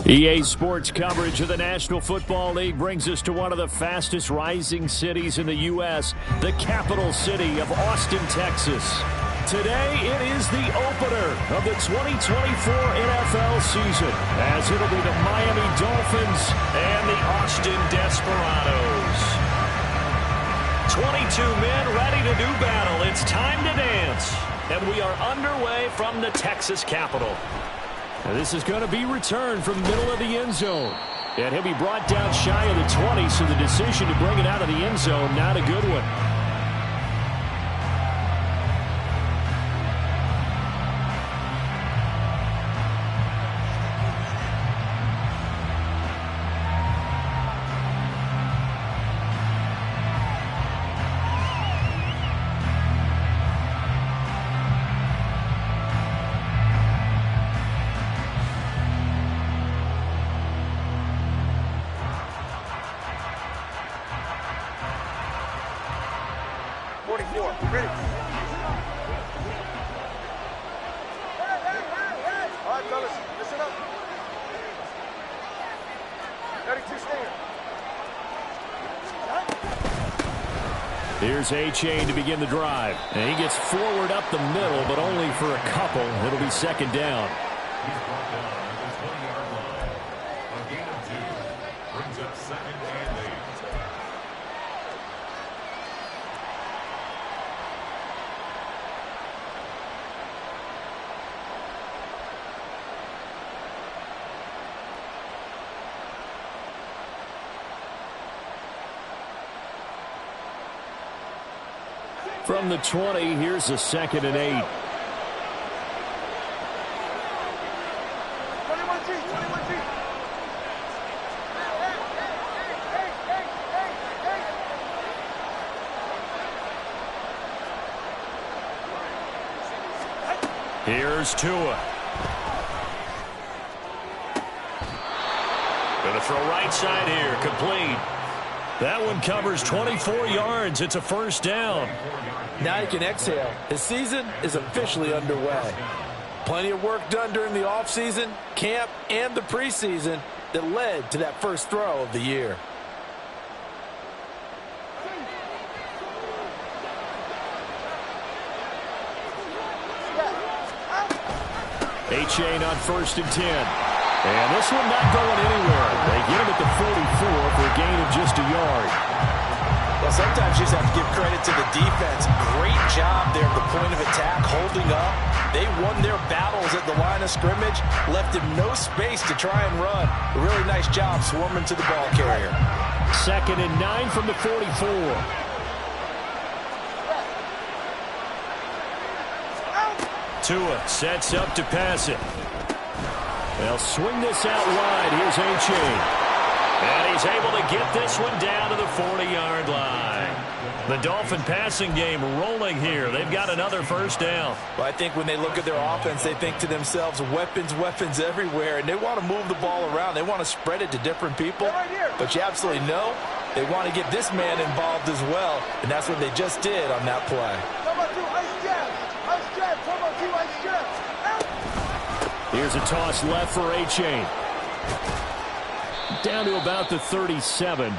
EA Sports coverage of the National Football League brings us to one of the fastest rising cities in the U.S., the capital city of Austin, Texas. Today, it is the opener of the 2024 NFL season, as it'll be the Miami Dolphins and the Austin Desperados. 22 men ready to do battle. It's time to dance. And we are underway from the Texas capital. Now this is going to be returned from the middle of the end zone. And he'll be brought down shy of the 20, so the decision to bring it out of the end zone, not a good one. Ready. All right, fellas, listen up. 32 stand. Here's A-Chain to begin the drive. And he gets forward up the middle, but only for a couple. It'll be second down. He's brought down at the 20-yard line. A gain of 2 brings up second and 8. From the 20, here's a second and 8. 21G. Here's Tua. Going to throw right side here, complete. That one covers 24 yards. It's a first down. Now you can exhale. His season is officially underway. Plenty of work done during the offseason, camp, and the preseason that led to that first throw of the year. A-Chain on 1st and 10. And this one not going anywhere. They get him at the 44 for a gain of just a yard. Well, sometimes you just have to give credit to the defense. Great job there at the point of attack, holding up. They won their battles at the line of scrimmage, left him no space to try and run. A really nice job swarming to the ball carrier. Second and 9 from the 44. Tua sets up to pass it. They'll swing this out wide. Here's A-Chain. And he's able to get this one down to the 40-yard line. The Dolphin passing game rolling here. They've got another first down. Well, I think when they look at their offense, they think to themselves, weapons everywhere, and they want to move the ball around. They want to spread it to different people. But you absolutely know they want to get this man involved as well, and that's what they just did on that play. Here's a toss left for A-Chain. Down to about the 37.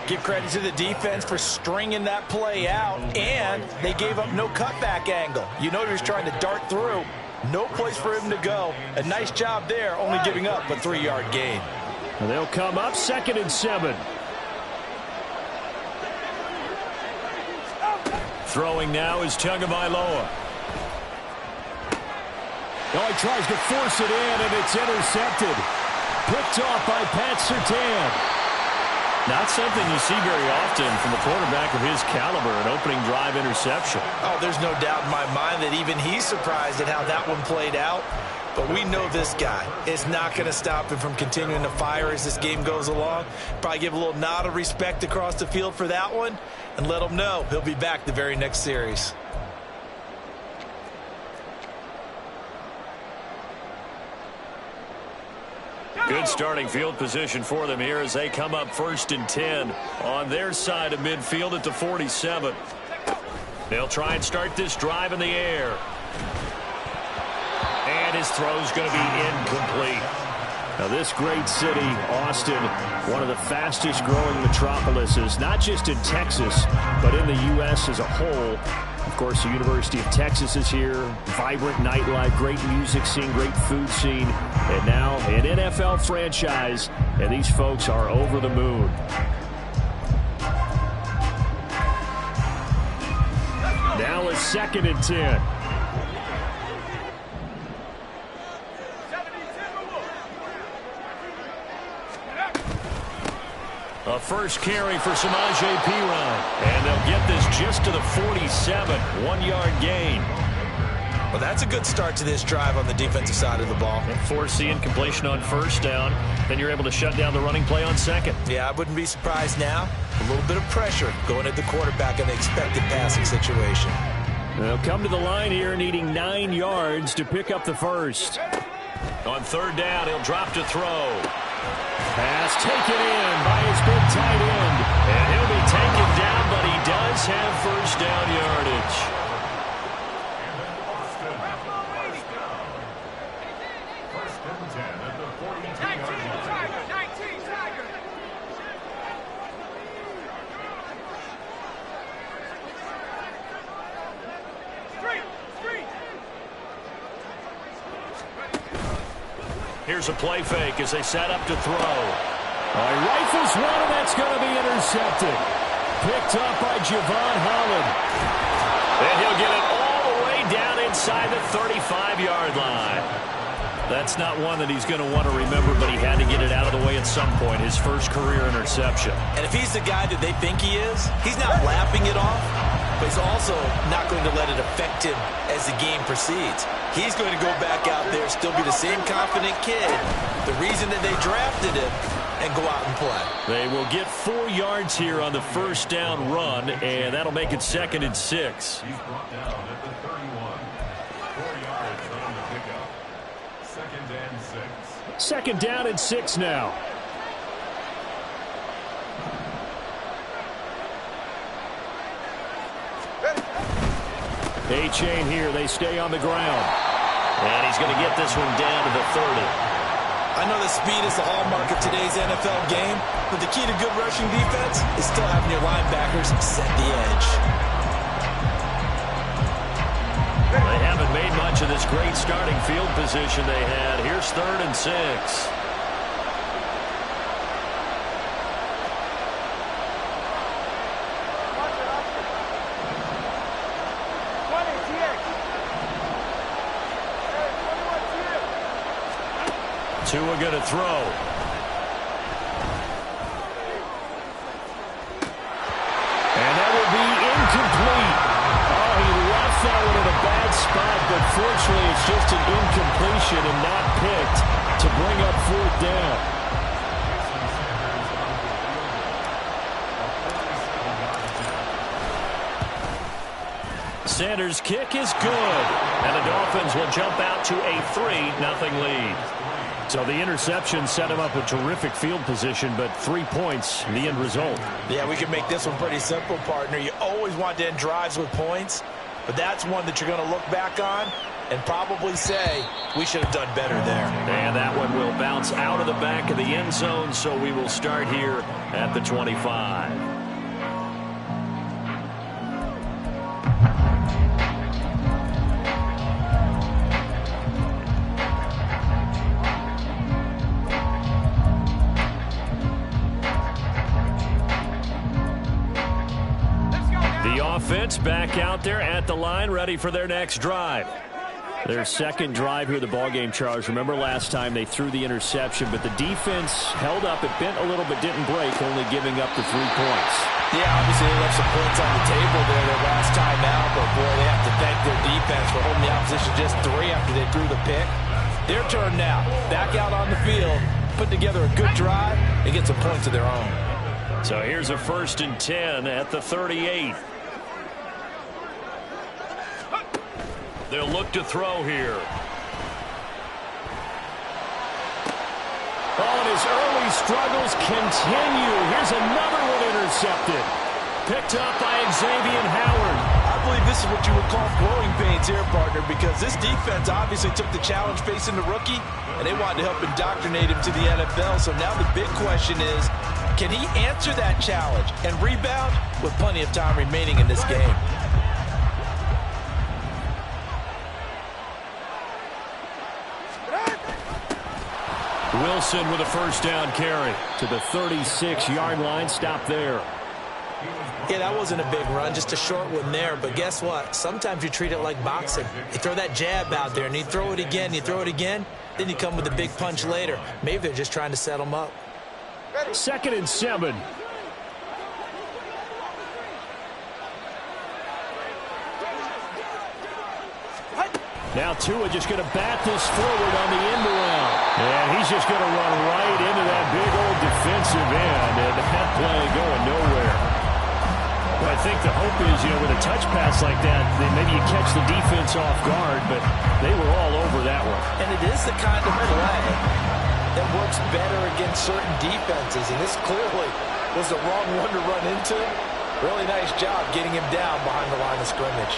Give credit to the defense for stringing that play out, and they gave up no cutback angle. You know he was trying to dart through. No place for him to go. A nice job there, only giving up a 3-yard gain. And they'll come up 2nd and 7. Throwing now is Tagovailoa. Oh, he tries to force it in, and it's intercepted. Picked off by Pat Surtain. Not something you see very often from a quarterback of his caliber, an opening drive interception. Oh, there's no doubt in my mind that even he's surprised at how that one played out. But we know this guy. It's not going to stop him from continuing to fire as this game goes along. Probably give a little nod of respect across the field for that one and let him know he'll be back the very next series. Good starting field position for them here as they come up 1st and 10 on their side of midfield at the 47. They'll try and start this drive in the air. And his throw's going to be incomplete. Now, this great city, Austin, one of the fastest growing metropolises, not just in Texas, but in the U.S. as a whole. Of course, the University of Texas is here. Vibrant nightlife, great music scene, great food scene, and now an NFL franchise, and these folks are over the moon. Now it's 2nd and 10. A first carry for Samaje Perine. And they'll get this just to the 47. 1-yard gain. Well, that's a good start to this drive on the defensive side of the ball. And force the incompletion on first down. Then you're able to shut down the running play on second. Yeah, I wouldn't be surprised now. A little bit of pressure going at the quarterback in the expected passing situation. They'll come to the line here needing 9 yards to pick up the first. On 3rd down, he'll drop to throw. Pass taken in by his big tight end. And he'll be taken down, but he does have first down yardage. First and 10 at the 42-yard line. Here's a play fake as they set up to throw. He rifles one, and that's going to be intercepted. Picked up by Javon Holland. And he'll get it all the way down inside the 35-yard line. That's not one that he's going to want to remember, but he had to get it out of the way at some point, his first career interception. And if he's the guy that they think he is, he's not laughing it off, but he's also not going to let it affect him as the game proceeds. He's going to go back out there, still be the same confident kid, the reason that they drafted him, and go out and play. They will get 4 yards here on the first down run, and that'll make it 2nd and 6. He's brought down at the 31. 4 yards on the pickup. 2nd and 6. 2nd down and 6 now. A-chain here. They stay on the ground. And he's going to get this one down to the 30. I know that speed is the hallmark of today's NFL game, but the key to good rushing defense is still having your linebackers set the edge. They haven't made much of this great starting field position they had. Here's 3rd and 6. Tua going to throw. And that will be incomplete. Oh, he left that one in a bad spot, but fortunately it's just an incompletion and not picked to bring up 4th down. Sanders' kick is good. And the Dolphins will jump out to a 3-0 lead. So the interception set him up a terrific field position, but 3 points, the end result. Yeah, we can make this one pretty simple, partner. You always want to end drives with points, but that's one that you're going to look back on and probably say, we should have done better there. And that one will bounce out of the back of the end zone, so we will start here at the 25. Offense back out there at the line, ready for their next drive. Their second drive here, the ballgame, Charles. Remember last time they threw the interception, but the defense held up. It bent a little but didn't break, only giving up the 3 points. Yeah, obviously they left some points on the table there their last time out, but boy, they have to thank their defense for holding the opposition just 3 after they threw the pick. Their turn now. Back out on the field, put together a good drive, and get some points of their own. So here's a 1st and 10 at the 38. They'll look to throw here. Oh, and his early struggles continue. Here's another one intercepted. Picked up by Xavier Howard. I believe this is what you would call growing pains here, partner, because this defense obviously took the challenge facing the rookie, and they wanted to help indoctrinate him to the NFL. So now the big question is, can he answer that challenge and rebound with plenty of time remaining in this game? Wilson with a first down carry to the 36-yard line. Stop there. Yeah, that wasn't a big run, just a short one there. But guess what? Sometimes you treat it like boxing. You throw that jab out there, and you throw it again, you throw it again, then you come with a big punch later. Maybe they're just trying to set him up. 2nd and 7. Now Tua just going to bat this forward on the end around. And he's just going to run right into that big old defensive end. And that play going nowhere. Well, I think the hope is, with a touch pass like that, then maybe you catch the defense off guard, but they were all over that one. And it is the kind of play that works better against certain defenses. And this clearly was the wrong one to run into. Really nice job getting him down behind the line of scrimmage.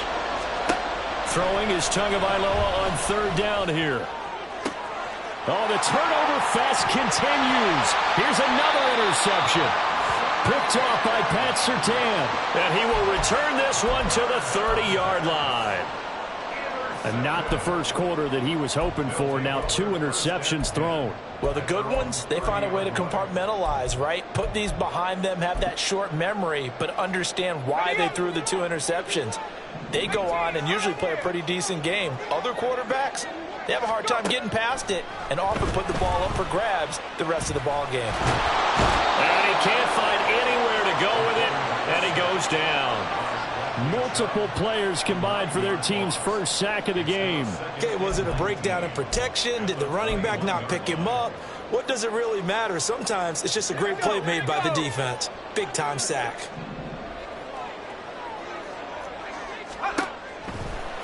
Throwing is Tagovailoa on 3rd down here. Oh, the turnover fest continues. Here's another interception. Picked off by Pat Surtain. And he will return this one to the 30-yard line. And not the first quarter that he was hoping for. Now 2 interceptions thrown. Well, the good ones, they find a way to compartmentalize, right? Put these behind them, have that short memory, but understand why they threw the 2 interceptions. They go on and usually play a pretty decent game. Other quarterbacks, they have a hard time getting past it and often put the ball up for grabs the rest of the ball game. And he can't find anywhere to go with it, and he goes down. Multiple players combined for their team's first sack of the game. Okay, was it a breakdown in protection? Did the running back not pick him up? What does it really matter? Sometimes it's just a great play made by the defense. Big-time sack.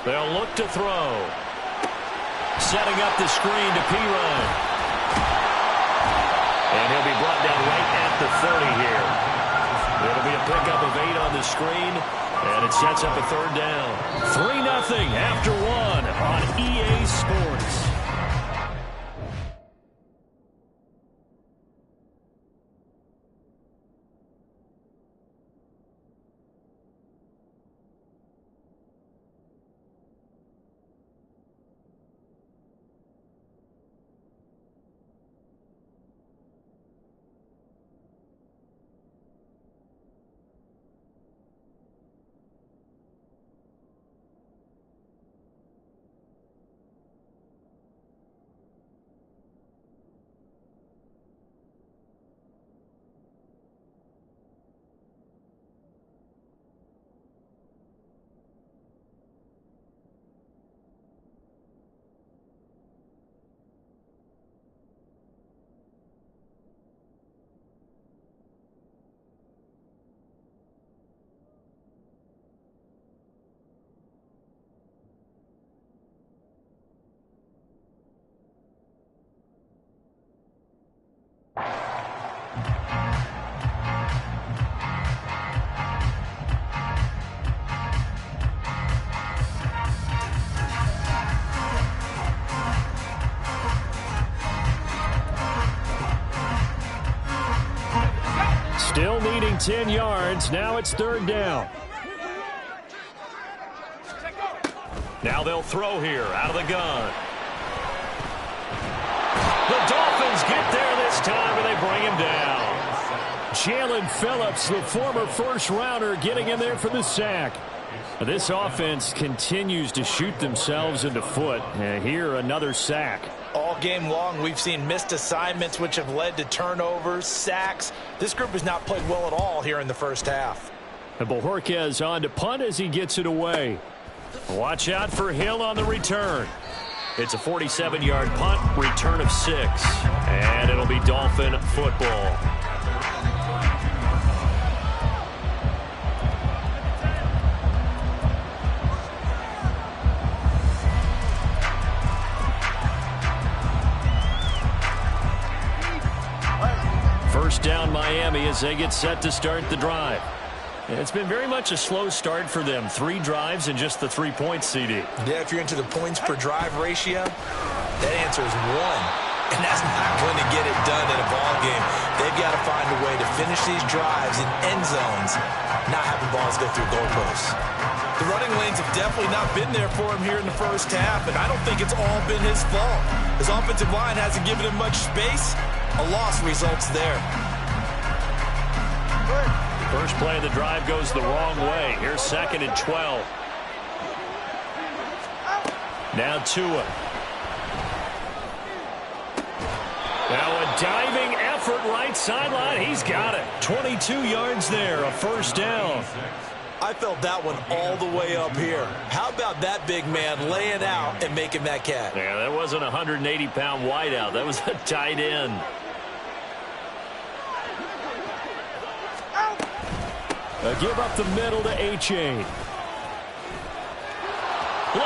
They'll look to throw. Setting up the screen to Pirine. And he'll be brought down right at the 30 here. It'll be a pickup of 8 on the screen, and it sets up a 3rd down. 3-0 after 1 on EA Sports. Still needing 10 yards. Now it's 3rd down. Now they'll throw here out of the gun. The Dolphins get there this time, and they bring him down. Jalen Phillips, the former first-rounder, getting in there for the sack. This offense continues to shoot themselves in the foot. And here, another sack. All game long, we've seen missed assignments, which have led to turnovers, sacks. This group has not played well at all here in the first half. And Bojorquez on to punt as he gets it away. Watch out for Hill on the return. It's a 47-yard punt, return of 6. And it'll be Dolphin football. First down Miami as they get set to start the drive. It's been very much a slow start for them. 3 drives and just the 3 points, CD. Yeah, if you're into the points per drive ratio, that answer is 1. And that's not going to get it done in a ball game. They've got to find a way to finish these drives in end zones, not having balls go through goalposts. The running lanes have definitely not been there for him here in the first half, and I don't think it's all been his fault. His offensive line hasn't given him much space. A loss results there. First play of the drive goes the wrong way. Here's 2nd and 12. Now Tua. Now a diving effort right sideline. He's got it. 22 yards there, a first down. I felt that one all the way up here. How about that big man laying out and making that catch? Yeah, that wasn't a 180-pound wideout. That was a tight end. Give up the middle to A-Chain. Look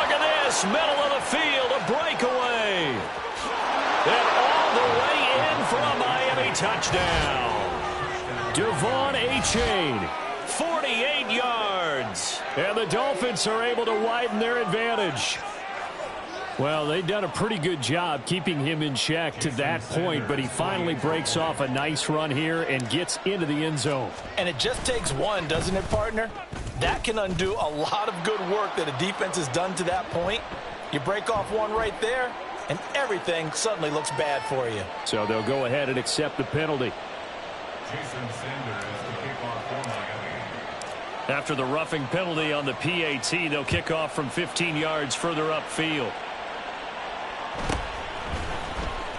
at this, middle of the field, a breakaway. And all the way in for a Miami touchdown. Devon A-Chain, 48 yards. And the Dolphins are able to widen their advantage. Well, they've done a pretty good job keeping him in check to that point, but he finally breaks off a nice run here and gets into the end zone. And it just takes one, doesn't it, partner? That can undo a lot of good work that a defense has done to that point. You break off one right there, and everything suddenly looks bad for you. So they'll go ahead and accept the penalty. Jason Sanders, the kickoff for Miami. After the roughing penalty on the PAT, they'll kick off from 15 yards further upfield.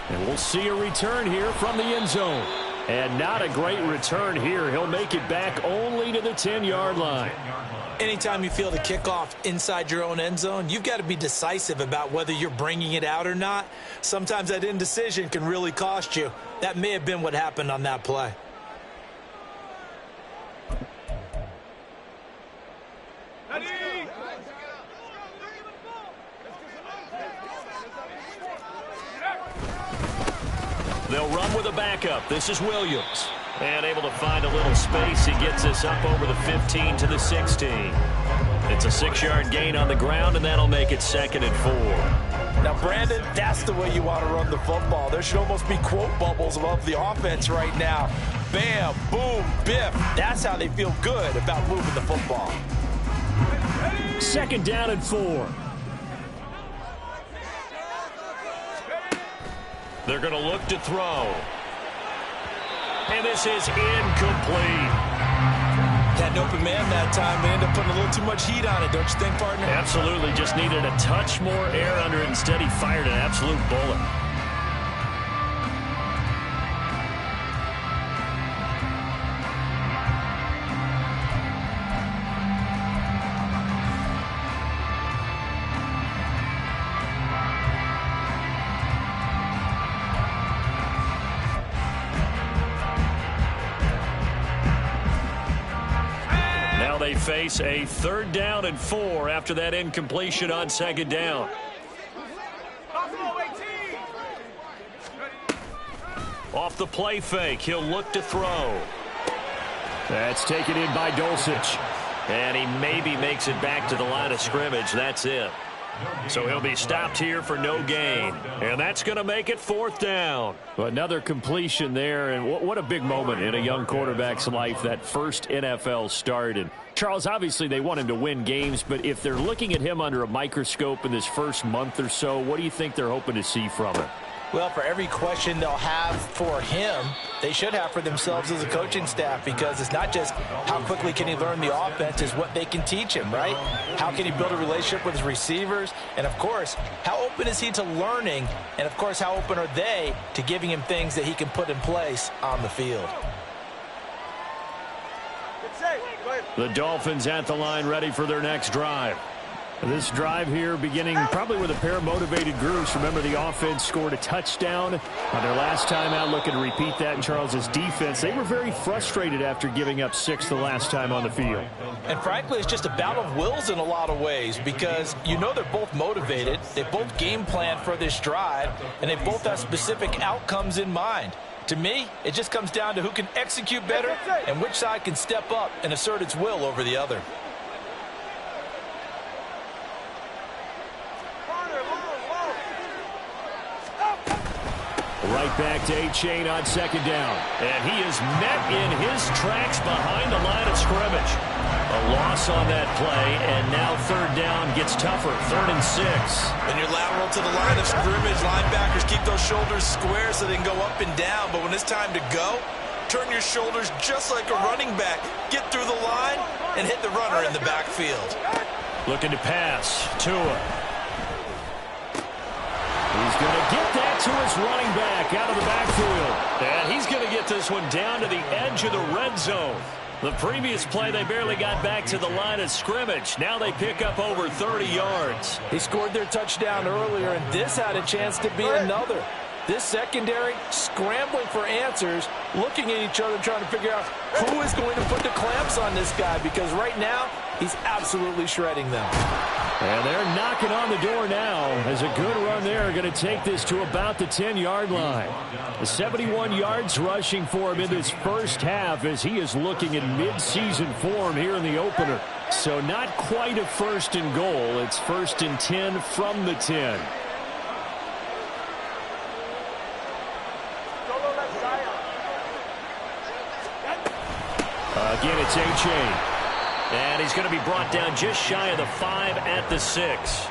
And we'll see a return here from the end zone. And not a great return here. He'll make it back only to the 10-yard line. Anytime you feel the kickoff inside your own end zone, you've got to be decisive about whether you're bringing it out or not. Sometimes that indecision can really cost you. That may have been what happened on that play. They'll run with a backup. This is Williams. And able to find a little space. He gets this up over the 15 to the 16. It's a 6-yard gain on the ground, and that'll make it 2nd and 4. Now, Brandon, that's the way you want to run the football. There should almost be quote bubbles above the offense right now. Bam, boom, biff. That's how they feel good about moving the football. 2nd down and 4. They're going to look to throw. And this is incomplete. Had an open man that time, but ended up putting a little too much heat on it, don't you think, partner? Absolutely. Just needed a touch more air under it. Instead, he fired an absolute bullet. They face a 3rd down and 4 after that incompletion on 2nd down. Off the play fake, he'll look to throw. That's taken in by Dulcich. And he maybe makes it back to the line of scrimmage. That's it. So he'll be stopped here for no gain. And that's going to make it 4th down. Another completion there. And what a big moment in a young quarterback's life, that first NFL start. And Charles, obviously they want him to win games, but if they're looking at him under a microscope in this first month or so, what do you think they're hoping to see from him? Well, for every question they'll have for him, they should have for themselves as a coaching staff, because it's not just how quickly can he learn the offense, it's what they can teach him, right? How can he build a relationship with his receivers? And, of course, how open is he to learning? And, of course, how open are they to giving him things that he can put in place on the field? The Dolphins at the line, ready for their next drive. This drive here beginning probably with a pair of motivated groups. Remember, the offense scored a touchdown on their last time out. Looking to repeat that in Charles's defense. They were very frustrated after giving up 6 the last time on the field. And frankly, it's just a battle of wills in a lot of ways, because you know they're both motivated. They both game plan for this drive, and they both have specific outcomes in mind. To me, it just comes down to who can execute better and which side can step up and assert its will over the other. Right back to A-Chain on second down. And he is met in his tracks behind the line of scrimmage. A loss on that play, and now third down gets tougher. 3rd and 6. When you're lateral to the line of scrimmage, linebackers keep those shoulders square so they can go up and down. But when it's time to go, turn your shoulders just like a running back. Get through the line and hit the runner in the backfield. Looking to pass. Tua. He's going to get that to his running back out of the backfield. And he's going to get this one down to the edge of the red zone. The previous play, they barely got back to the line of scrimmage. Now they pick up over 30 yards. They scored their touchdown earlier, and this had a chance to be another. This secondary scrambling for answers, looking at each other, trying to figure out who is going to put the clamps on this guy, because right now he's absolutely shredding them. And they're knocking on the door now as a good run there. Going to take this to about the 10-yard line. The 71 yards rushing for him in this first half as he is looking in mid-season form here in the opener. So not quite a 1st and goal. It's 1st and 10 from the 10. Again, it's A-Chain. And he's going to be brought down just shy of the 5 at the 6.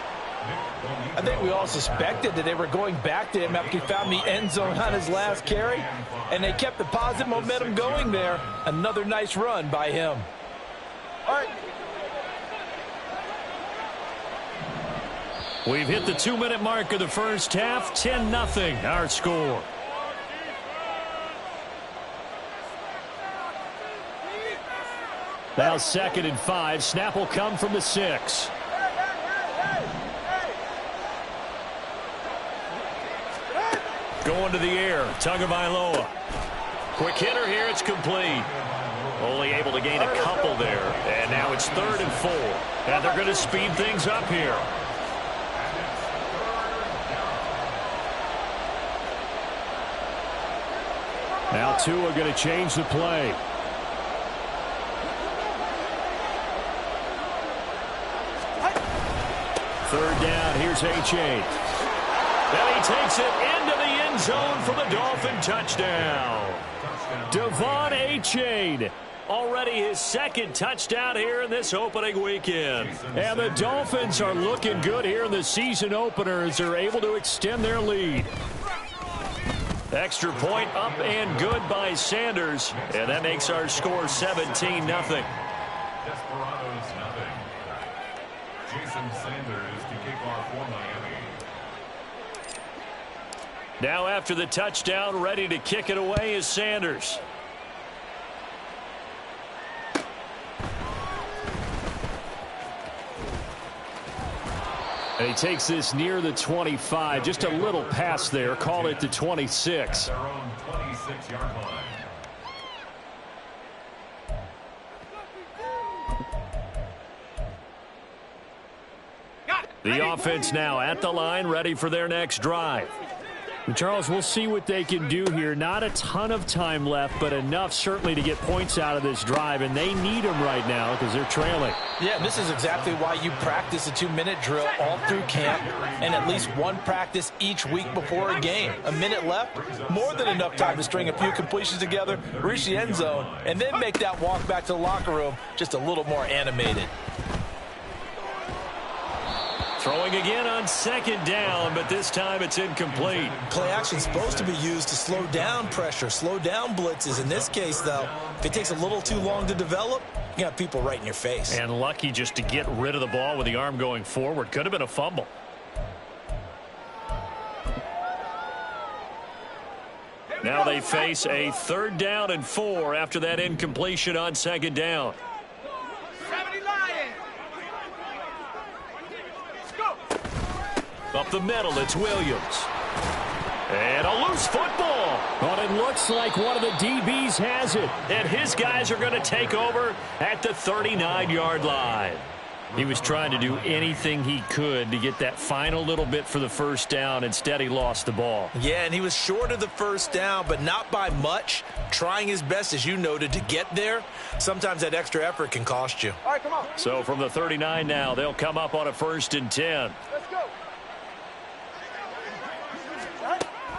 I think we all suspected that they were going back to him after he found the end zone on his last carry. And they kept the positive momentum going there. Another nice run by him. All right. We've hit the 2-minute mark of the first half. 10-0 our score. Now 2nd and 5. Snap will come from the 6. Going to the air. Tagovailoa. Quick hitter here. It's complete. Only able to gain a couple there. And now it's 3rd and 4. And they're going to speed things up here. Now Tua going to change the play. Third down, here's A-Chain. And he takes it into the end zone for the Dolphin touchdown. Devon A-Chain, already his 2nd touchdown here in this opening weekend. And the Dolphins are looking good here in the season opener as they're able to extend their lead. Extra point up and good by Sanders. And that makes our score 17-0. Desperados 0. Jason Sanders to kick off for Miami. Now after the touchdown, ready to kick it away is Sanders. And he takes this near the 25. Just a little pass there. Call it the 26. Their own 26-yard line. The offense now at the line, ready for their next drive. And Charles, we'll see what they can do here. Not a ton of time left, but enough certainly to get points out of this drive, and they need them right now because they're trailing. Yeah, and this is exactly why you practice a 2-minute drill all through camp and at least one practice each week before a game. A minute left, more than enough time to string a few completions together, reach the end zone, and then make that walk back to the locker room just a little more animated. Throwing again on 2nd down, but this time it's incomplete. Play action is supposed to be used to slow down pressure, slow down blitzes. In this case, though, if it takes a little too long to develop, you got people right in your face. And lucky just to get rid of the ball with the arm going forward. Could have been a fumble. Now they face a 3rd down and 4 after that incompletion on 2nd down. Up the middle, it's Williams. And a loose football. But it looks like one of the DBs has it. And his guys are going to take over at the 39-yard line. He was trying to do anything he could to get that final little bit for the first down. Instead, he lost the ball. Yeah, and he was short of the first down, but not by much. Trying his best, as you noted, to get there. Sometimes that extra effort can cost you. All right, come on. So from the 39 now, they'll come up on a 1st and 10. Let's go.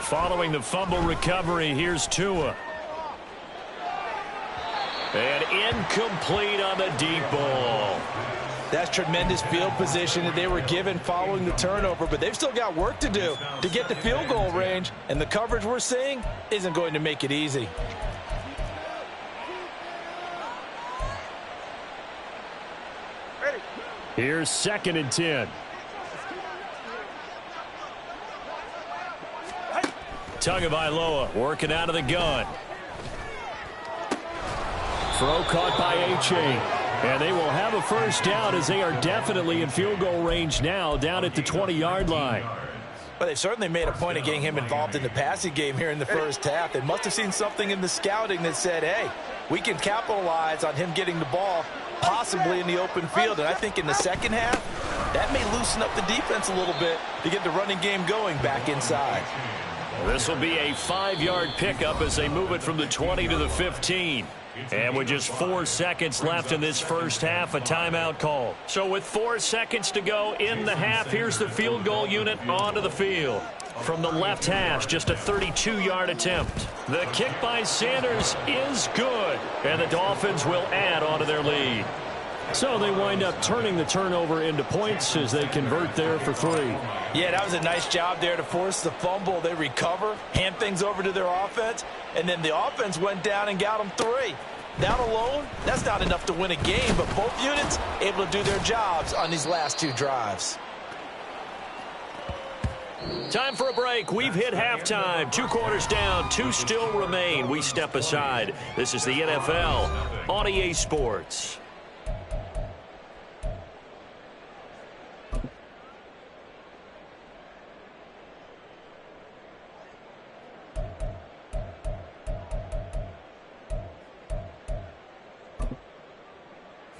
Following the fumble recovery, here's Tua. And incomplete on the deep ball. That's tremendous field position that they were given following the turnover, but they've still got work to do to get the field goal range, and the coverage we're seeing isn't going to make it easy. Ready. Here's 2nd and 10. Tagovailoa working out of the gun. Throw caught by H.A. And they will have a first down as they are definitely in field goal range now down at the 20-yard line. Well, they certainly made a point of getting him involved in the passing game here in the first half. They must have seen something in the scouting that said, hey, we can capitalize on him getting the ball possibly in the open field. And I think in the second half, that may loosen up the defense a little bit to get the running game going back inside. This will be a 5-yard pickup as they move it from the 20 to the 15. And with just 4 seconds left in this first half, a timeout call. So with 4 seconds to go in the half, here's the field goal unit onto the field. From the left hash, just a 32-yard attempt. The kick by Sanders is good, and the Dolphins will add onto their lead. So they wind up turning the turnover into points as they convert there for 3. Yeah, that was a nice job there to force the fumble. They recover, hand things over to their offense, and then the offense went down and got them 3. That alone, that's not enough to win a game, but both units able to do their jobs on these last 2 drives. Time for a break. We've hit halftime. 2 quarters down, 2 still remain. We step aside. This is the NFL on EA Sports.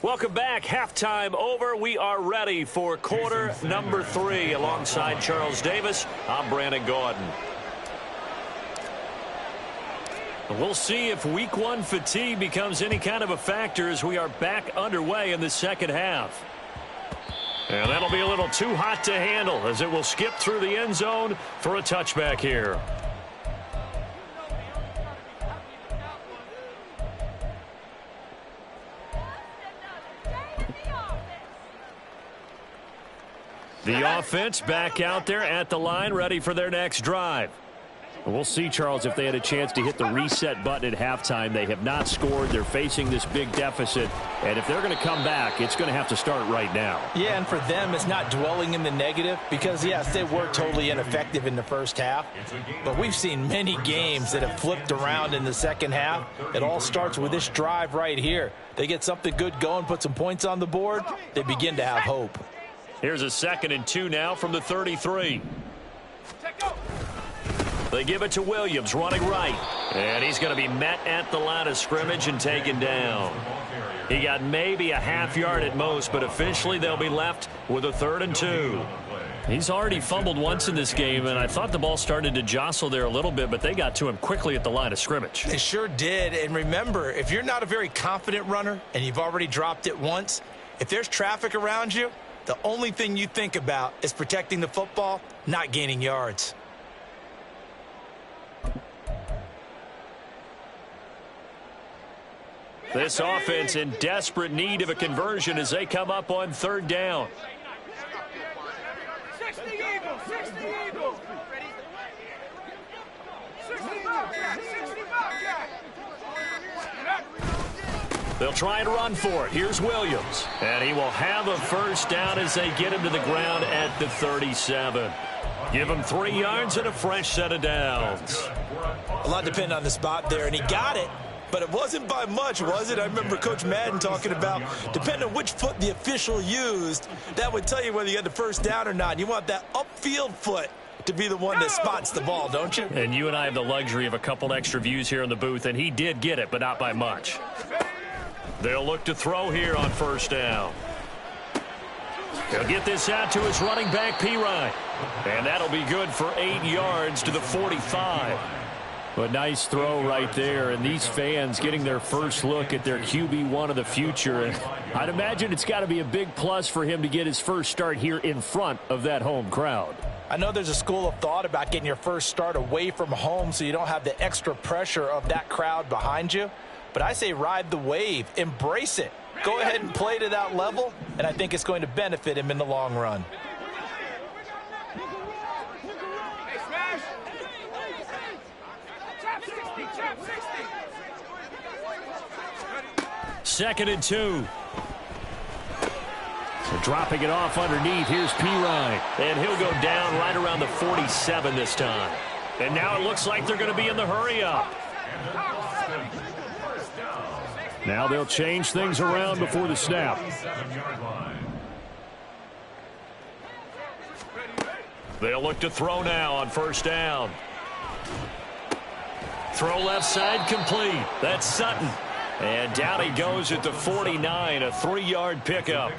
Welcome back. Halftime over. We are ready for quarter number 3. Alongside Charles Davis, I'm Brandon Gaudin. We'll see if week 1 fatigue becomes any kind of a factor as we are back underway in the second half. And that'll be a little too hot to handle as it will skip through the end zone for a touchback here. The offense back out there at the line, ready for their next drive. We'll see, Charles, if they had a chance to hit the reset button at halftime. They have not scored. They're facing this big deficit. And if they're going to come back, it's going to have to start right now. Yeah, and for them, it's not dwelling in the negative because, yes, they were totally ineffective in the first half. But we've seen many games that have flipped around in the second half. It all starts with this drive right here. They get something good going, put some points on the board, they begin to have hope. Here's a 2nd and 2 now from the 33. They give it to Williams, running right. And he's going to be met at the line of scrimmage and taken down. He got maybe a half yard at most, but officially they'll be left with a 3rd and 2. He's already fumbled once in this game, and I thought the ball started to jostle there a little bit, but they got to him quickly at the line of scrimmage. They sure did. And remember, if you're not a very confident runner and you've already dropped it once, if there's traffic around you, the only thing you think about is protecting the football, not gaining yards. This offense in desperate need of a conversion as they come up on 3rd down. 60 Eagles, 60 Eagles. 60 Bobcat, 60 Bobcat. They'll try and run for it. Here's Williams. And he will have a first down as they get him to the ground at the 37. Give him 3 yards and a fresh set of downs. A lot depended on the spot there, and he got it. But it wasn't by much, was it? I remember Coach Madden talking about, depending on which foot the official used, that would tell you whether you had the first down or not. You want that upfield foot to be the one that spots the ball, don't you? And you and I have the luxury of a couple extra views here in the booth, and he did get it, but not by much. They'll look to throw here on 1st down. He'll get this out to his running back, Pirine. And that'll be good for 8 yards to the 45. A nice throw right there, and these fans getting their first look at their QB1 of the future. And I'd imagine it's got to be a big plus for him to get his first start here in front of that home crowd. I know there's a school of thought about getting your first start away from home so you don't have the extra pressure of that crowd behind you. But I say ride the wave, embrace it. Go ahead and play to that level, and I think it's going to benefit him in the long run. Second and 2. So dropping it off underneath, here's Pirine. And he'll go down right around the 47 this time. And now it looks like they're going to be in the hurry up. Now they'll change things around before the snap. They'll look to throw now on first down. Throw left side complete. That's Sutton. And down he goes at the 49, a 3-yard pickup.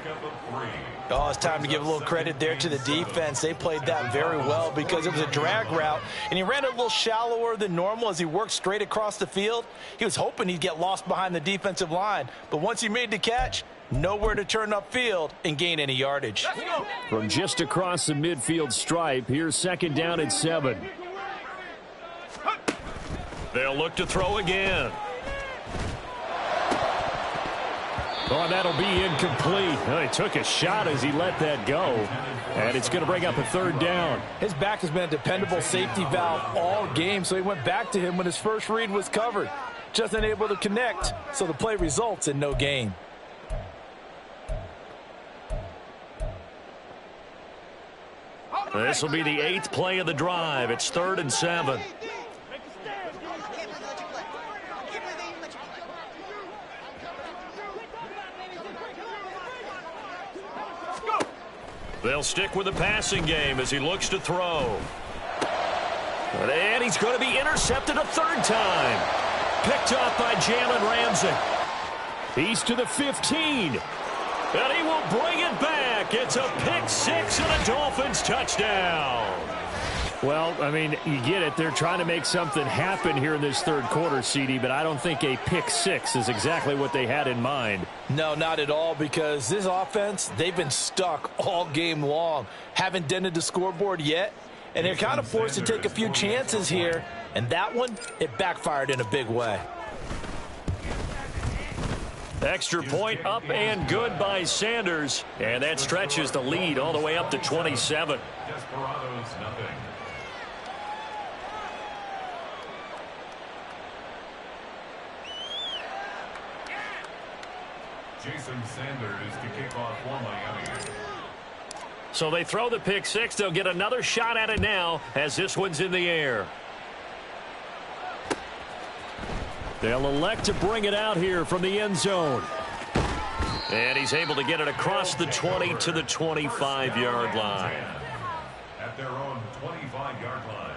Oh, it's time to give a little credit there to the defense. They played that very well because it was a drag route, and he ran a little shallower than normal as he worked straight across the field. He was hoping he'd get lost behind the defensive line, but once he made the catch, nowhere to turn upfield and gain any yardage. From just across the midfield stripe, here's second down at 7. They'll look to throw again. Oh, that'll be incomplete. Oh, he took a shot as he let that go. And it's going to bring up a third down. His back has been a dependable safety valve all game, so he went back to him when his first read was covered. Just unable to connect, so the play results in no gain. This will be the 8th play of the drive. It's 3rd and 7. They'll stick with the passing game as he looks to throw. And he's going to be intercepted a third time. Picked off by Jalen Ramsey. He's to the 15. And he will bring it back. It's a pick 6 and a Dolphins touchdown. Well, I mean, you get it. They're trying to make something happen here in this third quarter, CD, but I don't think a pick 6 is exactly what they had in mind. No, not at all, because this offense, they've been stuck all game long. Haven't dented the scoreboard yet, and they're kind of forced to take a few chances here, and that one, it backfired in a big way. Extra point up and good by Sanders, and that stretches the lead all the way up to 27. Desperados, nothing. Jason Sanders to kick off for Miami. So they throw the pick 6. They'll get another shot at it now as this one's in the air. They'll elect to bring it out here from the end zone. And he's able to get it across the 20 to the 25-yard line. At their own 25-yard line.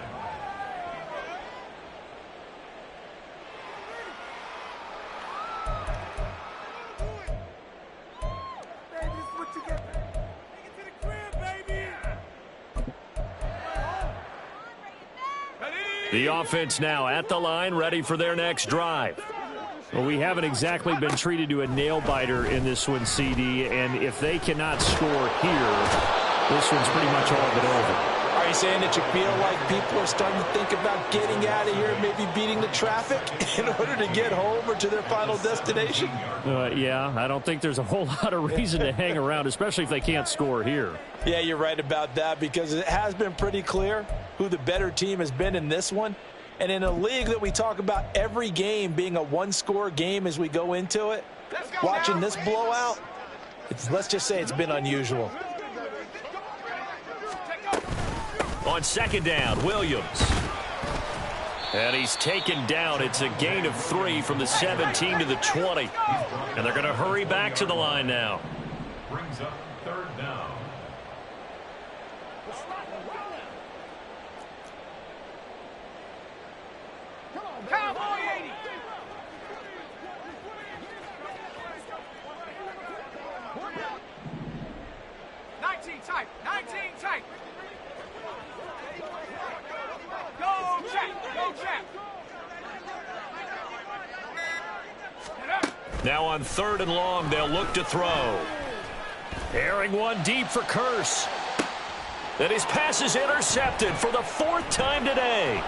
The offense now at the line, ready for their next drive. Well, we haven't exactly been treated to a nail-biter in this one, CD, and if they cannot score here, this one's pretty much all but over. Are you saying that you feel like people are starting to think about getting out of here, maybe beating the traffic in order to get home or to their final destination? Yeah, I don't think there's a whole lot of reason to hang around, especially if they can't score here. Yeah, you're right about that, because it has been pretty clear who the better team has been in this one. And in a league that we talk about every game being a one-score game as we go into it, watching this blowout, let's just say it's been unusual. On second down, Williams. And he's taken down. It's a gain of 3 from the 17 to the 20. And they're going to hurry back to the line now. Brings up third down. Cowboy 80. right. Go, Jack. Go, Jack. Now on 3rd and long, they'll look to throw. Airing one deep for Curse. And his pass is intercepted for the 4th time today.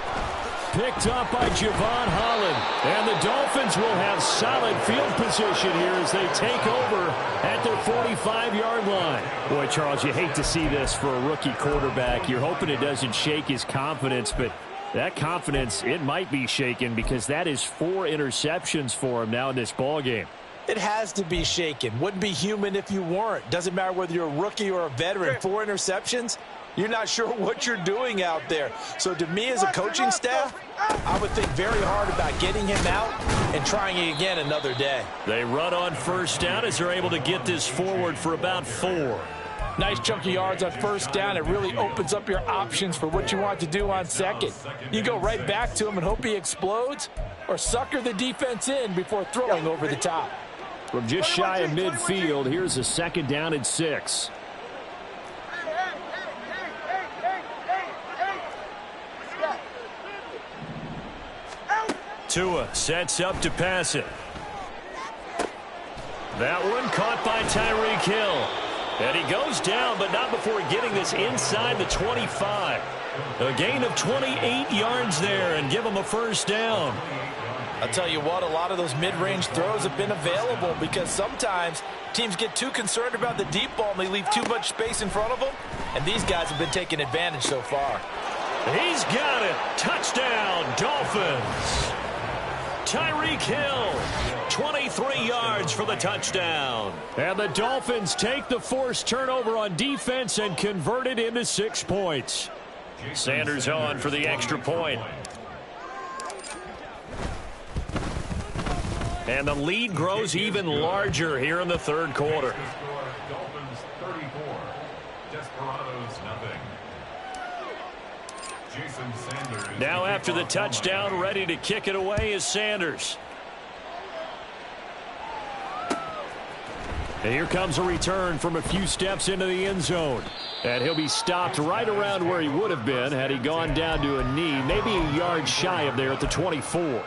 Picked up by Javon Holland. And the Dolphins will have solid field position here as they take over at their 45-yard line. Boy, Charles, you hate to see this for a rookie quarterback. You're hoping it doesn't shake his confidence, but that confidence, it might be shaken because that is 4 interceptions for him now in this ballgame. It has to be shaken. Wouldn't be human if you weren't. Doesn't matter whether you're a rookie or a veteran. 4 interceptions, you're not sure what you're doing out there. So to me as a coaching staff, I would think very hard about getting him out and trying it again another day. They run on 1st down as they're able to get this forward for about 4. Nice chunk of yards on 1st down. It really opens up your options for what you want to do on 2nd. You go right back to him and hope he explodes, or sucker the defense in before throwing over the top. From just shy of midfield, here's a 2nd down and 6. Tua sets up to pass it. That one caught by Tyreek Hill. And he goes down, but not before getting this inside the 25. A gain of 28 yards there and give him a 1st down. I'll tell you what, a lot of those mid-range throws have been available because sometimes teams get too concerned about the deep ball and they leave too much space in front of them. And these guys have been taking advantage so far. He's got it. Touchdown, Dolphins. Tyreek Hill, 23 yards for the touchdown. And the Dolphins take the forced turnover on defense and convert it into 6 points. Sanders on for the extra point. And the lead grows even larger here in the 3rd quarter. Dolphins 34, Desperados nothing. Jason Sanders. Now after the touchdown, ready to kick it away is Sanders. And here comes a return from a few steps into the end zone. And he'll be stopped right around where he would have been had he gone down to a knee, maybe a yard shy of there at the 24.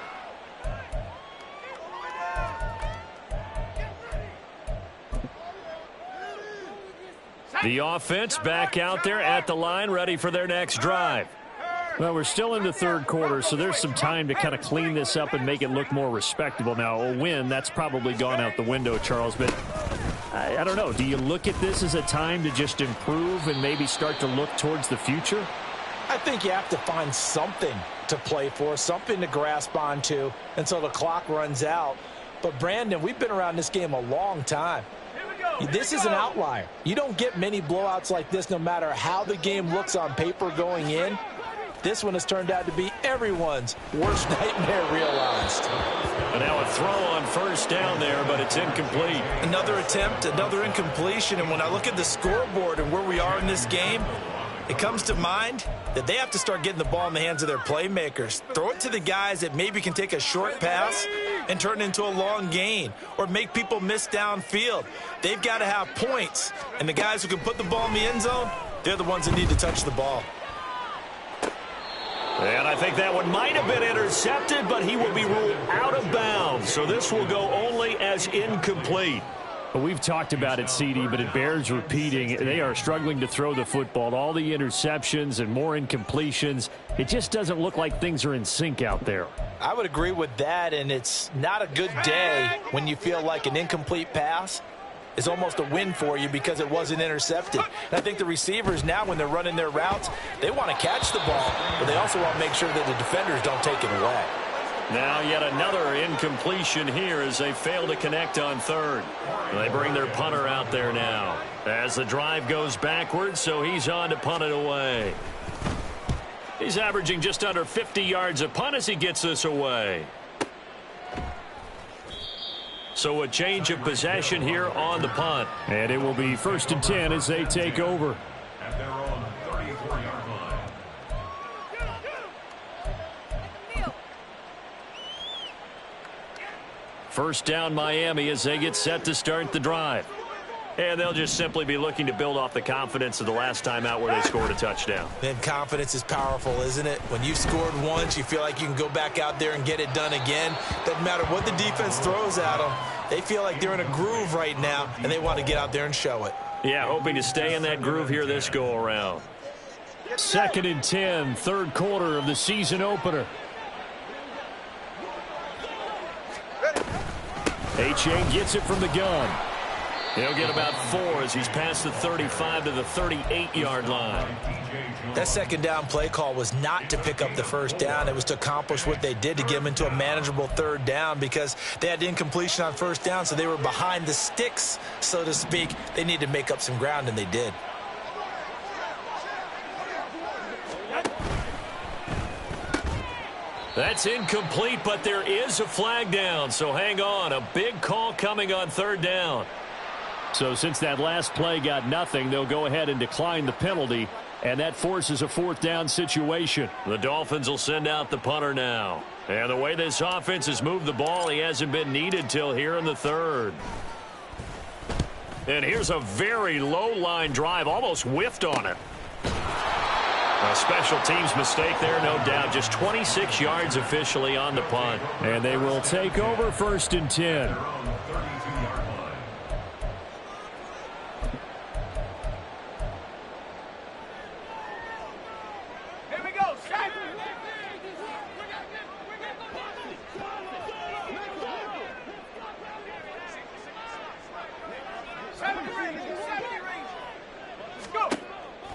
The offense back out there at the line, ready for their next drive. Well, we're still in the 3rd quarter, so there's some time to kind of clean this up and make it look more respectable. Now, a win, that's probably gone out the window, Charles, but I don't know. Do you look at this as a time to just improve and maybe start to look towards the future? I think you have to find something to play for, something to grasp onto until the clock runs out. But, Brandon, we've been around this game a long time. This is an outlier. You don't get many blowouts like this no matter how the game looks on paper going in. This one has turned out to be everyone's worst nightmare realized. And now a throw on 1st down there, but it's incomplete. Another attempt, another incompletion. And when I look at the scoreboard and where we are in this game, it comes to mind that they have to start getting the ball in the hands of their playmakers. Throw it to the guys that maybe can take a short pass and turn it into a long gain or make people miss downfield. They've got to have points. And the guys who can put the ball in the end zone, they're the ones that need to touch the ball. And I think that one might have been intercepted, but he will be ruled out of bounds. So this will go only as incomplete. Well, we've talked about it, CD, but it bears repeating. They are struggling to throw the football. All the interceptions and more incompletions. It just doesn't look like things are in sync out there. I would agree with that, and it's not a good day when you feel like an incomplete pass is almost a win for you because it wasn't intercepted. And I think the receivers now, when they're running their routes, they want to catch the ball, but they also want to make sure that the defenders don't take it away. Now yet another incompletion here as they fail to connect on 3rd. They bring their punter out there now as the drive goes backwards, so he's on to punt it away. He's averaging just under 50 yards a punt as he gets this away. So a change of possession here on the punt. And it will be 1st and 10 as they take over. At their own 34-yard line. First down Miami as they get set to start the drive. And they'll just simply be looking to build off the confidence of the last time out where they scored a touchdown. And confidence is powerful, isn't it? When you've scored once, you feel like you can go back out there and get it done again. Doesn't matter what the defense throws at them. They feel like they're in a groove right now, and they want to get out there and show it. Yeah, hoping to stay in that groove here this go-around. 2nd and 10, third quarter of the season opener. Achane gets it from the gun. He'll get about 4 as he's past the 35 to the 38-yard line. That second down play call was not to pick up the first down. It was to accomplish what they did to get them into a manageable third down because they had incompletion on first down, so they were behind the sticks, so to speak. They needed to make up some ground, and they did. That's incomplete, but there is a flag down, so hang on. A big call coming on third down. So since that last play got nothing, they'll go ahead and decline the penalty, and that forces a 4th down situation. The Dolphins will send out the punter now. And the way this offense has moved the ball, he hasn't been needed till here in the 3rd. And here's a very low-line drive, almost whiffed on it. A special teams mistake there, no doubt. Just 26 yards officially on the punt. And they will take over 1st and 10.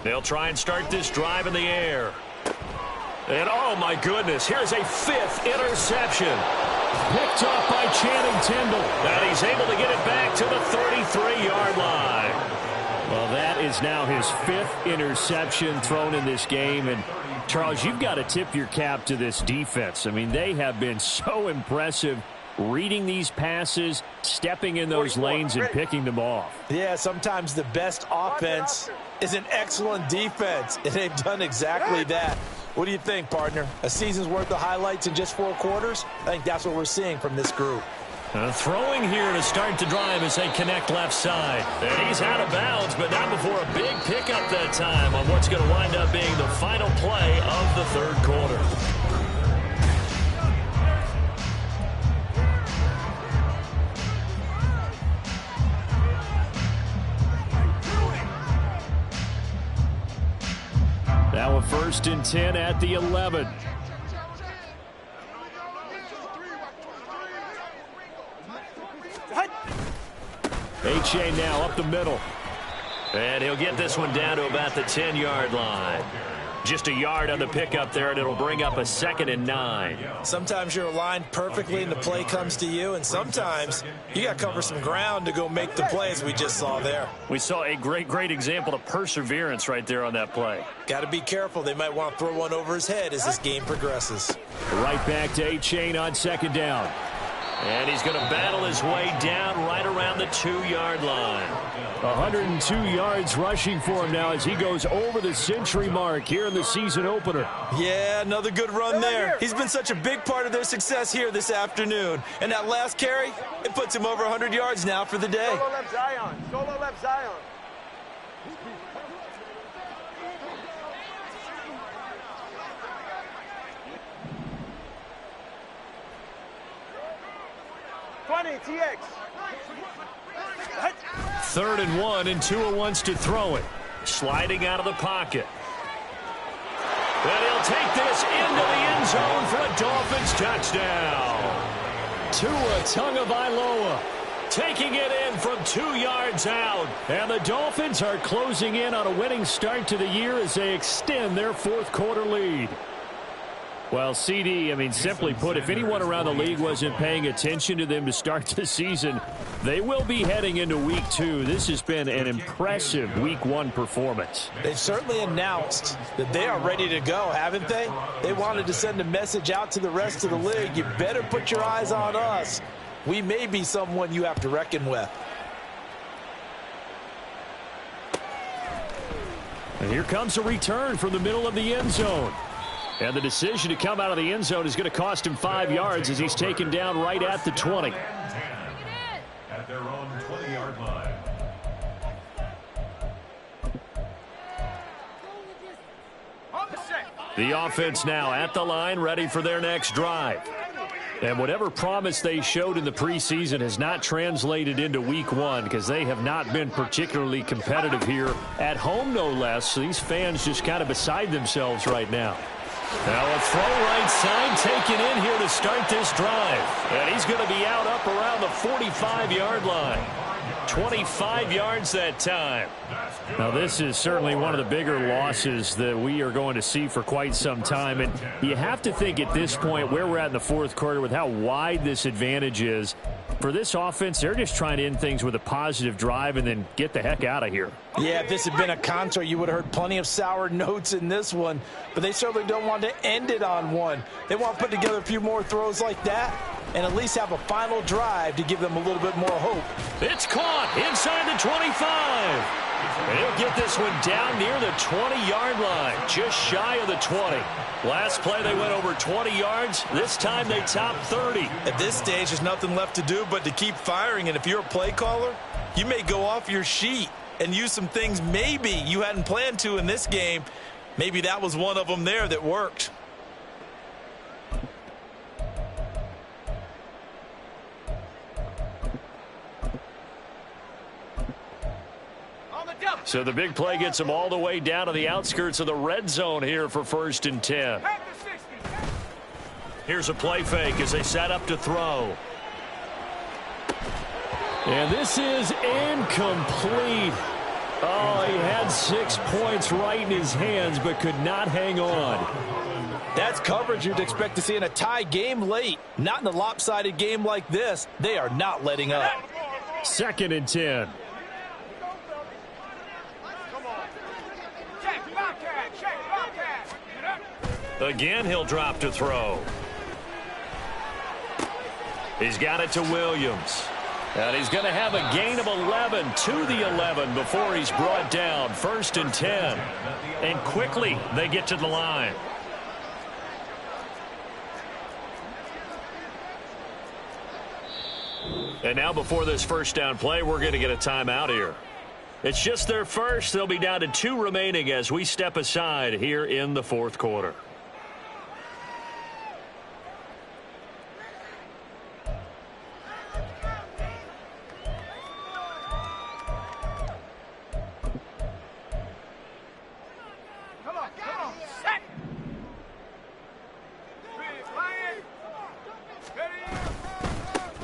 They'll try and start this drive in the air. And, oh, my goodness, here's a 5th interception. Picked off by Channing Tindall. And he's able to get it back to the 33-yard line. Well, that is now his 5th interception thrown in this game. And, Charles, you've got to tip your cap to this defense. I mean, they have been so impressive reading these passes, stepping in those lanes, and picking them off. Yeah, sometimes the best offense is an excellent defense, and they've done exactly that. What do you think, partner? A season's worth of highlights in just 4 quarters? I think that's what we're seeing from this group. Throwing here to start the drive as they connect left side. And he's out of bounds, but not before a big pickup that time on what's going to wind up being the final play of the 3rd quarter. Now a 1st and 10 at the 11. Achane now up the middle. And he'll get this one down to about the 10-yard line. Just a yard on the pickup there, and it'll bring up a 2nd and 9. Sometimes you're aligned perfectly and the play comes to you, and sometimes you got to cover some ground to go make the play, as we just saw there. We saw a great example of perseverance right there on that play. Got to be careful. They might want to throw one over his head as this game progresses. Right back to Achane on 2nd down. And he's going to battle his way down right around the 2-yard line. 102 yards rushing for him now as he goes over the century mark here in the season opener. Yeah, another good run there. He's been such a big part of their success here this afternoon. And that last carry, it puts him over 100 yards now for the day. Solo left Zion. Solo left Zion. TX. 3rd and 1, and Tua wants to throw it. Sliding out of the pocket. And he'll take this into the end zone for a Dolphins touchdown. Tua Tagovailoa taking it in from 2 yards out. And the Dolphins are closing in on a winning start to the year as they extend their 4th quarter lead. Well, CD, I mean, simply put, if anyone around the league wasn't paying attention to them to start the season, they will be heading into Week 2. This has been an impressive Week 1 performance. They've certainly announced that they are ready to go, haven't they? They wanted to send a message out to the rest of the league. You better put your eyes on us. We may be someone you have to reckon with. And here comes a return from the middle of the end zone. And the decision to come out of the end zone is going to cost him 5 yards as he's taken down right at the 20. At their own 20-yard line. The offense now at the line, ready for their next drive. And whatever promise they showed in the preseason has not translated into week one because they have not been particularly competitive here at home, no less. So these fans just kind of beside themselves right now. Now a throw right side taken in here to start this drive. And he's going to be out up around the 45-yard line. 25 yards that time. Now this is certainly one of the bigger losses that we are going to see for quite some time. And you have to think at this point where we're at in the fourth quarter with how wide this advantage is. For this offense, they're just trying to end things with a positive drive and then get the heck out of here. Yeah, if this had been a concert, you would have heard plenty of sour notes in this one. But they certainly don't want to end it on one. They want to put together a few more throws like that and at least have a final drive to give them a little bit more hope. It's caught inside the 25. And he'll get this one down near the 20-yard line, just shy of the 20. Last play, they went over 20 yards. This time, they topped 30. At this stage, there's nothing left to do but to keep firing. And if you're a play caller, you may go off your sheet and use some things maybe you hadn't planned to in this game. Maybe that was one of them there that worked. So the big play gets them all the way down to the outskirts of the red zone here for 1st and 10. Here's a play fake as they set up to throw. And this is incomplete. Oh, he had 6 points right in his hands but could not hang on. That's coverage you'd expect to see in a tie game late. Not in a lopsided game like this. They are not letting up. 2nd and 10. Again, he'll drop to throw. He's got it to Williams. And he's going to have a gain of 11 to the 11 before he's brought down. 1st and 10. And quickly, they get to the line. And now before this first down play, we're going to get a timeout here. It's just their first. They'll be down to 2 remaining as we step aside here in the fourth quarter.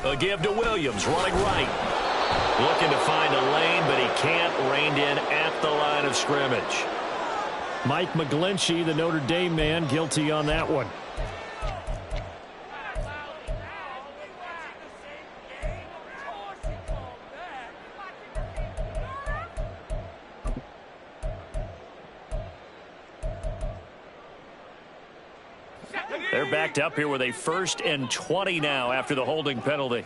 A give to Williams, running right. Looking to find a lane, but he can't. Reined in at the line of scrimmage. Mike McGlinchey, the Notre Dame man, guilty on that one. They're backed up here with a 1st and 20 now after the holding penalty.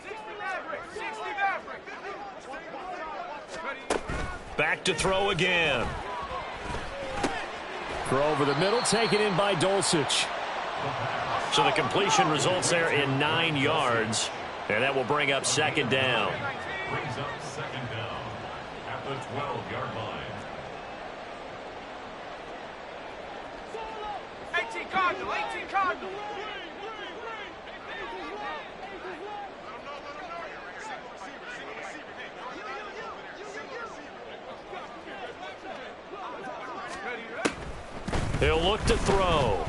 Back to throw again. Throw over the middle, taken in by Dulcich. So the completion results there in 9 yards. And that will bring up 2nd down. Brings up 2nd down at the 12-yard line. 18 Cardinal, 18 Cardinal. He'll look to throw.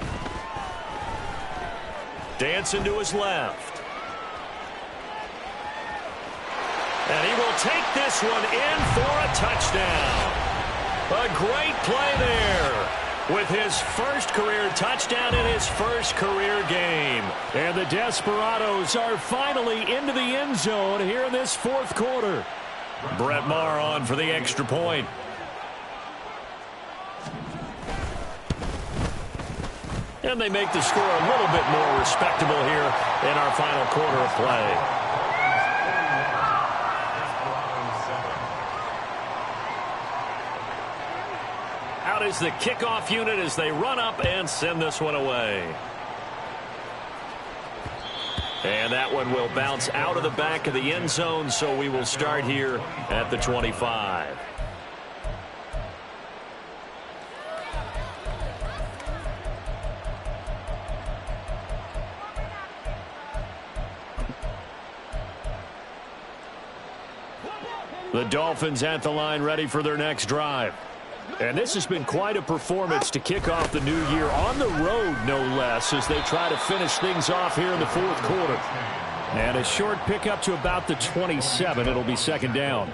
Dancing to his left. And he will take this one in for a touchdown. A great play there with his first career touchdown in his first career game. And the Desperados are finally into the end zone here in this fourth quarter. Brett Maher on for the extra point. And they make the score a little bit more respectable here in our final quarter of play. Out is the kickoff unit as they run up and send this one away. And that one will bounce out of the back of the end zone, so we will start here at the 25. The Dolphins at the line ready for their next drive. And this has been quite a performance to kick off the new year on the road, no less, as they try to finish things off here in the fourth quarter. And a short pickup to about the 27. It'll be second down.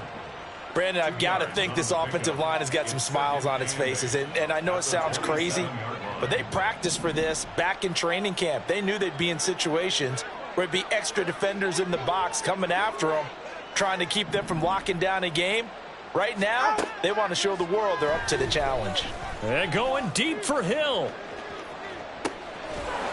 Brandon, I've got to think this offensive line has got some smiles on its faces. And I know it sounds crazy, but they practiced for this back in training camp. They knew they'd be in situations where it'd be extra defenders in the box coming after them, trying to keep them from locking down a game. Right now, they want to show the world they're up to the challenge. And going deep for Hill.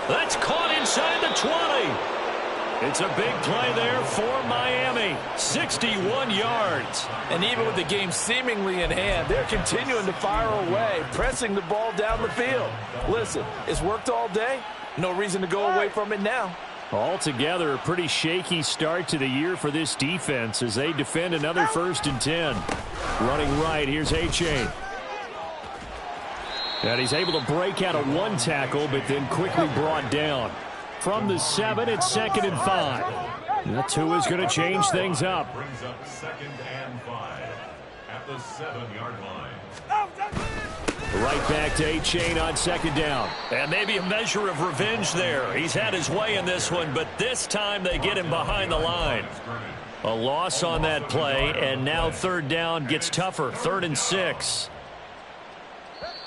That's caught inside the 20. It's a big play there for Miami. 61 yards. And even with the game seemingly in hand, they're continuing to fire away, pressing the ball down the field. Listen, it's worked all day. No reason to go away from it now. Altogether, a pretty shaky start to the year for this defense as they defend another 1st and 10. Running right, here's A-Chain. And he's able to break out of one tackle, but then quickly brought down. From the 7, it's 2nd and 5. That 2 is going to change things up. Brings up 2nd and 5 at the 7-yard line. Right back to A-Chain on 2nd down. And maybe a measure of revenge there. He's had his way in this one, but this time they get him behind the line. A loss on that play, and now 3rd down gets tougher. 3rd and 6.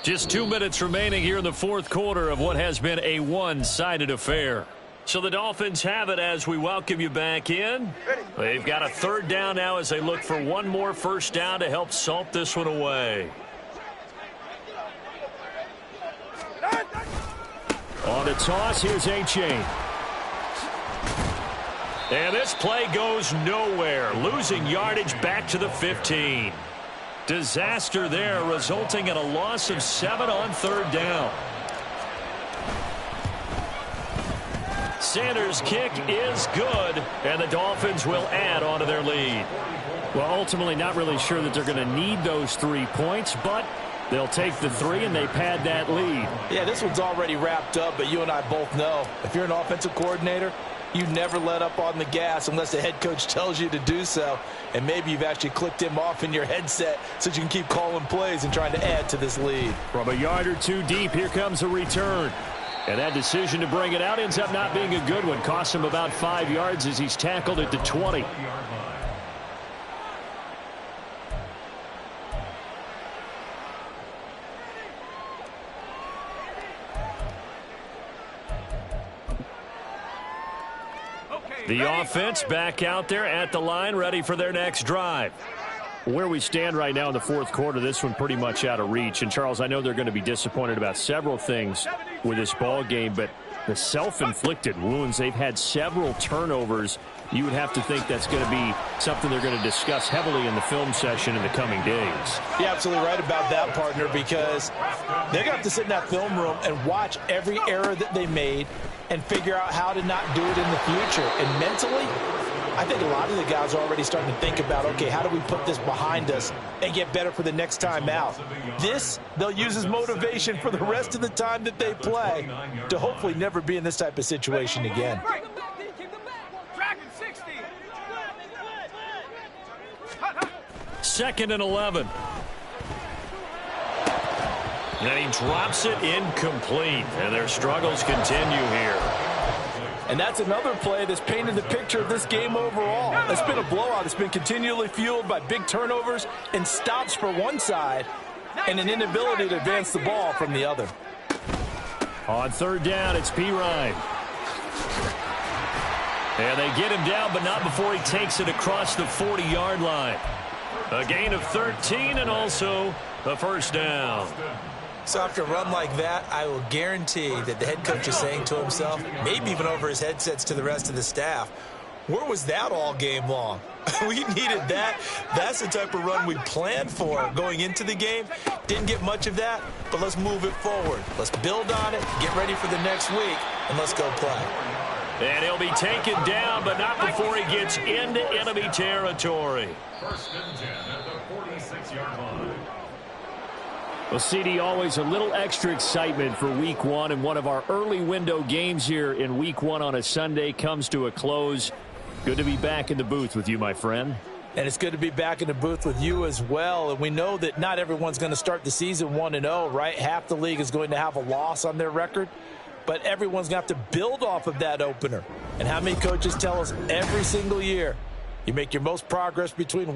Just 2 minutes remaining here in the fourth quarter of what has been a one-sided affair. So the Dolphins have it as we welcome you back in. They've got a 3rd down now as they look for one more 1st down to help salt this one away. On the toss, here's A-Chain. And this play goes nowhere, losing yardage back to the 15. Disaster there, resulting in a loss of 7 on 3rd down. Sanders' kick is good, and the Dolphins will add on to their lead. Well, ultimately not really sure that they're going to need those 3 points, but they'll take the 3 and they pad that lead. Yeah, this one's already wrapped up, but you and I both know if you're an offensive coordinator, you never let up on the gas unless the head coach tells you to do so. And maybe you've actually clicked him off in your headset so you can keep calling plays and trying to add to this lead. From a yard or 2 deep, here comes a return. And that decision to bring it out ends up not being a good one. Costs him about 5 yards as he's tackled at the 20. The offense back out there at the line, ready for their next drive. Where we stand right now in the fourth quarter, this one pretty much out of reach. And, Charles, I know they're going to be disappointed about several things with this ball game, but the self-inflicted wounds, they've had several turnovers. You would have to think that's going to be something they're going to discuss heavily in the film session in the coming days. You're absolutely right about that, partner, because they're going to have to sit in that film room and watch every error that they made and figure out how to not do it in the future. And mentally, I think a lot of the guys are already starting to think about, okay, how do we put this behind us and get better for the next time out? This, they'll use as motivation for the rest of the time that they play to hopefully never be in this type of situation again. Second and 11. And he drops it incomplete. And their struggles continue here. And that's another play that's painted the picture of this game overall. It's been a blowout. It's been continually fueled by big turnovers and stops for one side and an inability to advance the ball from the other. On third down, it's P. Ryan. And they get him down, but not before he takes it across the 40-yard line. A gain of 13 and also a first down. So after a run like that, I will guarantee that the head coach is saying to himself, maybe even over his headsets to the rest of the staff, where was that all game long? We needed that. That's the type of run we planned for going into the game. Didn't get much of that, but let's move it forward. Let's build on it, get ready for the next week, and let's go play. And he'll be taken down, but not before he gets into enemy territory. First and 10 at the 46-yard line. Well, CD, always a little extra excitement for Week 1, and one of our early window games here in Week 1 on a Sunday comes to a close. Good to be back in the booth with you, my friend. And it's good to be back in the booth with you as well. And we know that not everyone's going to start the season 1-0, right? Half the league is going to have a loss on their record. But everyone's going to have to build off of that opener. And how many coaches tell us every single year, you make your most progress between weeks.